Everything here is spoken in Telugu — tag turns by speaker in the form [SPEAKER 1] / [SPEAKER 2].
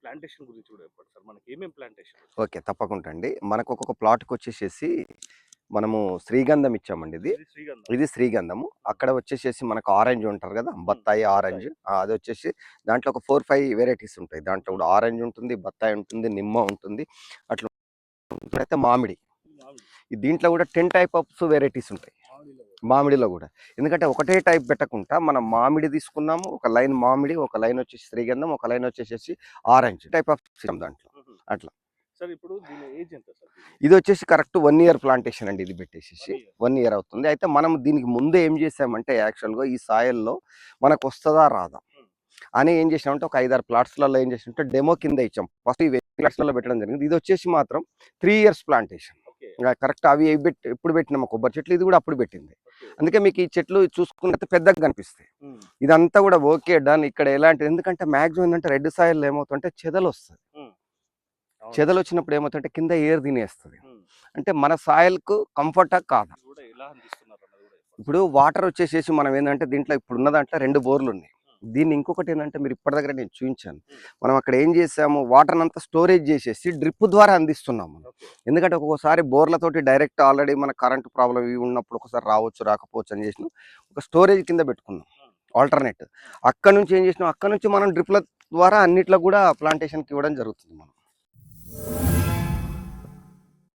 [SPEAKER 1] ప్లాంటేషన్ గురించి కూడా చెప్పండి సార్. మనకి ఏమేం ప్లాంటేషన్?
[SPEAKER 2] ఓకే. తప్పకుండా అండి. మనకు ఒక్కొక్క ప్లాట్‌కొచ్చేసేసి మనము శ్రీగంధం ఇచ్చామండి ఇది.
[SPEAKER 1] ఇది శ్రీగంధం.
[SPEAKER 2] ఇది శ్రీగంధము. అక్కడ వచ్చేసేసి మనకు ఆరెంజ్ అంటారు గదా! బత్తాయి, ఆరెంజ్. అదొచ్చేసి దాంట్లో ఒక 4, 5 వెరైటీస్ ఉంటాయి. దాంట్లో కూడా ఆరెంజ్ ఉంటుంది, బత్తాయి ఉంటుంది, నిమ్మ ఉంటుంది. అట్లా అయితే మామిడి. దీంట్లో కూడా 10 టైప్ ఆఫ్స్ వెరైటీస్ ఉంటాయి. మామిడిలో కూడా. ఎందుకంటే ఒకటే టైప్ పెట్టకుండా మనం మామిడి తీసుకున్నాము. ఒక లైన్ మామిడి, ఒక లైన్ వచ్చేసి శ్రీగంధం, ఒక లైన్ వచ్చేసేసి ఆరెంజ్ టైప్ ఆఫ్ దాంట్లో. అట్లా.
[SPEAKER 1] సార్ ఇప్పుడు దీని ఏజ్ ఎంత సార్?
[SPEAKER 2] ఇది వచ్చేసి కరెక్ట్ 1 ఇయర్ ప్లాంటేషన్ అండి. ఇది పెట్టేసేసి 1 ఇయర్ అవుతుంది. అయితే మనం దీనికి ముందే ఏం చేసామంటే యాక్చువల్‌గా ఈ సాయిల్‌లో మనకు వస్తదా రాదా అని ఏం చేసామంటే ఒక 5, 6 ప్లాట్స్‌లలో ఏం చేసామంటే డెమో కింద ఇచ్చాం. ఫస్ట్ ఈ ప్లాట్స్‌లలో పెట్టడం జరిగింది. ఇది వచ్చేసి మాత్రం 3 ఇయర్స్ ప్లాంటేషన్. కరెక్ట్ అవి ఎప్పుడు పెట్టినాము కొబ్బరి చెట్లు, ఇది కూడా అప్పుడు పెట్టింది. అందుకే మీకు ఈ చెట్లు చూసుకుంటే పెద్దగా కనిపిస్తాయి. ఇదంతా కూడా ఓకే డన్. ఇక్కడ ఎలాంటి ఎందుకంటే మ్యాక్సిమం ఏంటంటే రెడ్ సాయిల్ ఏమవుతుంటే చెదలు వస్తుంది. చెదలు వచ్చినప్పుడు ఏమవుతుంటే కింద ఏర్ తినేస్తుంది. అంటే మన సాయిల్కు కంఫర్టా కాదా? ఇప్పుడు వాటర్ వచ్చేసేసి మనం ఏంటంటే దీంట్లో ఇప్పుడు ఉన్న దాంట్లో 2 బోర్లు ఉన్నాయి. దీన్ని ఇంకొకటి ఏంటంటే మీరు ఇప్పటి దగ్గర నేను చూపించాను. మనం అక్కడ ఏం చేసాము, వాటర్ అంతా స్టోరేజ్ చేసేసి డ్రిప్ ద్వారా అందిస్తున్నాము. ఎందుకంటే ఒక్కొక్కసారి బోర్లతోటి డైరెక్ట్ ఆల్రెడీ మన కరెంట్ ప్రాబ్లం ఇవి ఉన్నప్పుడు ఒకసారి రావచ్చు రాకపోవచ్చు అని చేసినాం. ఒక స్టోరేజ్ కింద పెట్టుకున్నాం ఆల్టర్నేట్. అక్కడ నుంచి ఏం చేసినాం, అక్కడ నుంచి మనం డ్రిప్ల ద్వారా అన్నిట్లో కూడా ప్లాంటేషన్కి ఇవ్వడం జరుగుతుంది మనం.